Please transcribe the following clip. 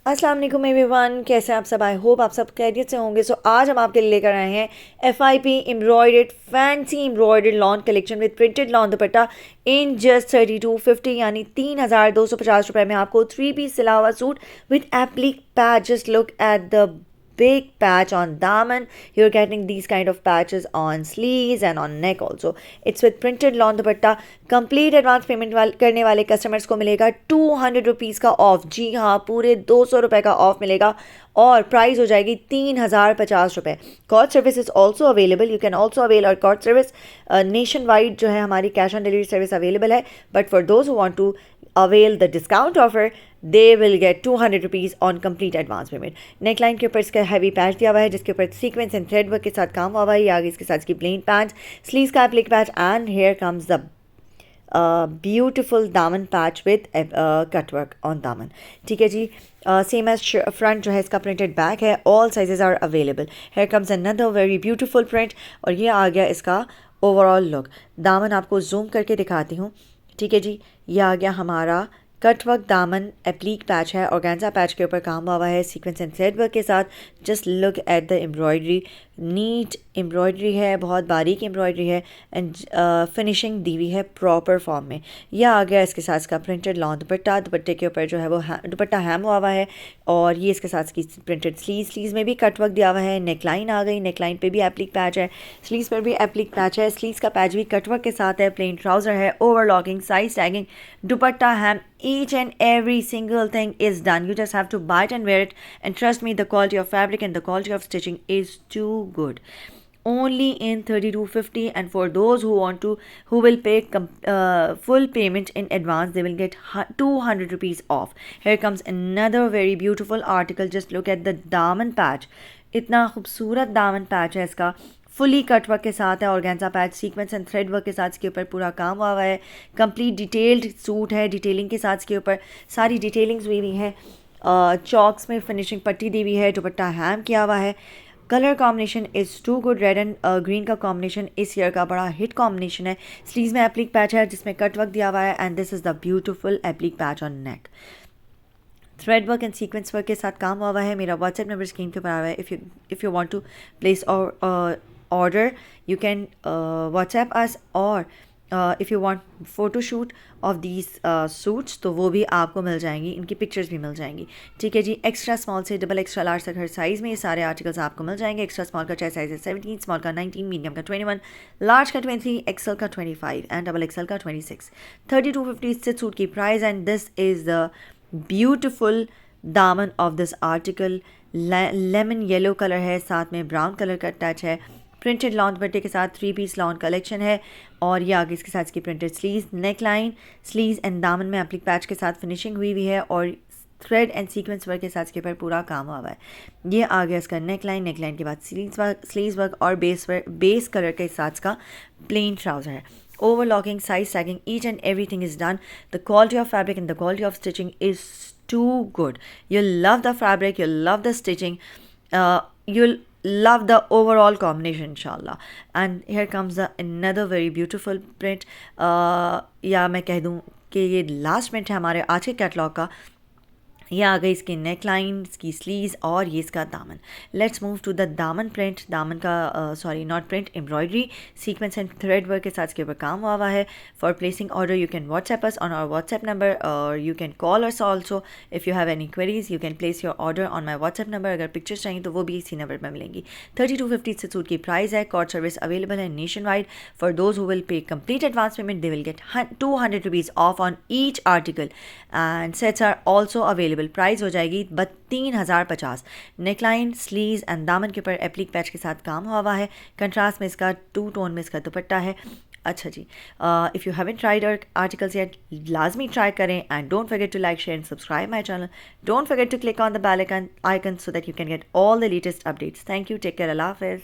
अस्सलाम वालेकुम एवरीवन, कैसे हैं आप सब? आई होप आप सब खैरियत से होंगे। आज हम आपके लिए लेकर आए हैं FIP embroidered fancy embroidered lawn collection with printed lawn dupatta in just 3250 यानी 3250 रुपये में आपको 3 पीस सिला हुआ suit with applique patch. Just look at the big patch on daman. You're getting these kind of patches on sleeves and on neck also. It's with printed lawn dupatta. Complete advance payment करने वाले customers को मिलेगा 200 rupees का of. जी हाँ, पूरे 200 रुपये का of मिलेगा और प्राइस हो जाएगी 3050 रुपये। Call service is also available. You can also avail our call service nationwide जो है हमारी cash on delivery service available है। But for those who want to avail the discount offer they will get 200 rupees on complete advance payment. Neckline के ऊपर इसका heavy patch दिया हुआ है जिसके ऊपर सीक्वेंस एंड थ्रेड वर्क के साथ काम हुआ है। आगे इसके साथ इसकी प्लेन पैंट, स्लीव्स का applique patch and here comes the beautiful दामन पैच विद कटवर्क ऑन दामन। ठीक है जी। सेम एज फ्रंट जो है इसका प्रिंटेड बैक है। All sizes are available. Here comes another very beautiful print और ये आ गया इसका ओवरऑल लुक। दामन आपको जूम करके दिखाती हूँ। ठीक है जी, ये आ गया हमारा कटवर्क दामन एप्लीक पैच है। ऑर्गेन्जा पैच के ऊपर काम हुआ है सीक्वेंस एंड थ्रेड वर्क के साथ। Just look at the embroidery, neat embroidery है, बहुत बारीक एम्ब्रॉयडरी है एंड फिनिशिंग दी हुई है प्रॉपर फॉर्म में। यह आ गया इसके साथ इसका प्रिंटेड लॉन दुपट्टा। दुपट्टे के ऊपर जो है वो दुपट्टा हैम हुआ है और ये इसके साथ इसकी प्रिंटेड स्लीव्स में भी कटवर्क दिया हुआ है। नेकलाइन आ गई, नेकलाइन पे भी एप्लिक पैच है, स्लीव्स पर भी एप्लिक पैच है। स्लीव्स का पैच भी कटवर्क के साथ है। प्लेन ट्राउज़र है, overlocking, size tagging, dupatta hem, each and every single thing is done. You just have to buy it and wear it, and trust me, the quality of fabric and the quality of stitching is too good. Only in 3250, and for those who will pay full payment in advance, they will get 200 rupees off. Here comes another very beautiful article. Just look at the daman patch. इतना खूबसूरत दामन patch है इसका, fully cutwork के साथ है। Organza patch sequence and thread work के साथ इसके ऊपर पूरा काम हुआ है। कंप्लीट डिटेल्ड सूट है, डिटेलिंग के साथ इसके ऊपर सारी डिटेलिंग्स हुई हुई हैं। चॉक्स में फिनिशिंग पट्टी दी हुई है, दुपट्टा हैम किया हुआ है। Colour combination is too good. Red and green का कॉम्बिनेशन इस ईयर का बड़ा हिट कॉम्बिनेशन है। स्लीव्स में एप्लिक पैच है जिसमें कट वर्क दिया हुआ है and this is the beautiful applique patch on neck. Thread work and sequence work के साथ काम हुआ है। मेरा व्हाट्सएप नंबर स्क्रीन के ऊपर आया है। If you want to place और order, you can WhatsApp us, or if you want photo shoot of these suits तो वो भी आपको मिल जाएंगी, इनकी पिक्चर्स भी मिल जाएंगी। ठीक है जी। एक्स्ट्रा स्मॉल से डबल एक्स्ट्रा लार्ज तक हर साइज़ में ये सारे आर्टिकल्स आपको मिल जाएंगे। एक्स्ट्रा स्मॉल का चेस्ट साइज है 17, स्मॉल का 19, मीडियम का 21, लार्ज का 23, एक्सल का 25 एंड डबल एक्सल का 26। 3250 से सूट की price and this is the beautiful दामन of this article. Lemon yellow colour है, साथ में ब्राउन कलर का टच है। प्रिंटेड लॉन दुपट्टे के साथ 3 पीस लॉन कलेक्शन है और ये आगे इसके साथ इसकी printed sleeves, neck line, sleeves and दामन में एप्लिक पैच के साथ फिनिशिंग हुई है और थ्रेड एंड सीक्वेंस वर्क के साथ इसके ऊपर पूरा काम हुआ है। ये आ गया इसका नेक लाइन, नेक लाइन के बाद स्लीव्स वर्क और बेस कलर के साथ इसका प्लेन ट्राउज़र है। Overlocking, size tagging, each and everything is done. The quality of fabric and the quality of stitching is too good. You'll love the fabric, you'll love the stitching, you'll love the overall combination inshallah. And here comes another very beautiful print. या मैं कह दूँ कि ये last print है हमारे आज के कैटलॉग का। ये आ गई इसकी नेक लाइन, इसकी स्लीव्स और ये इसका दामन। लेट्स मूव टू द दामन प्रिंट। दामन का sorry not print, embroidery, sequence and thread work के साथ इसके ऊपर काम हुआ है। For placing order you can WhatsApp us on our WhatsApp number और you can call us also. If you have any queries you can place your order on my WhatsApp number. अगर pictures चाहिए तो वो भी इसी number पर मिलेंगी। 3250 से सूट की प्राइस है। कॉर्ड सर्विस अवेलेबल है nationwide. For those who will pay complete advance payment they will get 200 rupees off on each article and sets are also available. Price हो जाएगी 3050। नेकलाइन, स्लीव्स एंड दामन के ऊपर applique patch के साथ काम हुआ है। कंट्रास्ट में इसका 2 टोन में इसका दुपट्टा है। अच्छा जी, if you haven't tried articles yet लाजमी ट्राई करें and don't forget to like, share and subscribe my channel. Don't forget to click on the bell icon so that you can get all the latest updates. Thank you, take care, अल्लाह हाफिज़।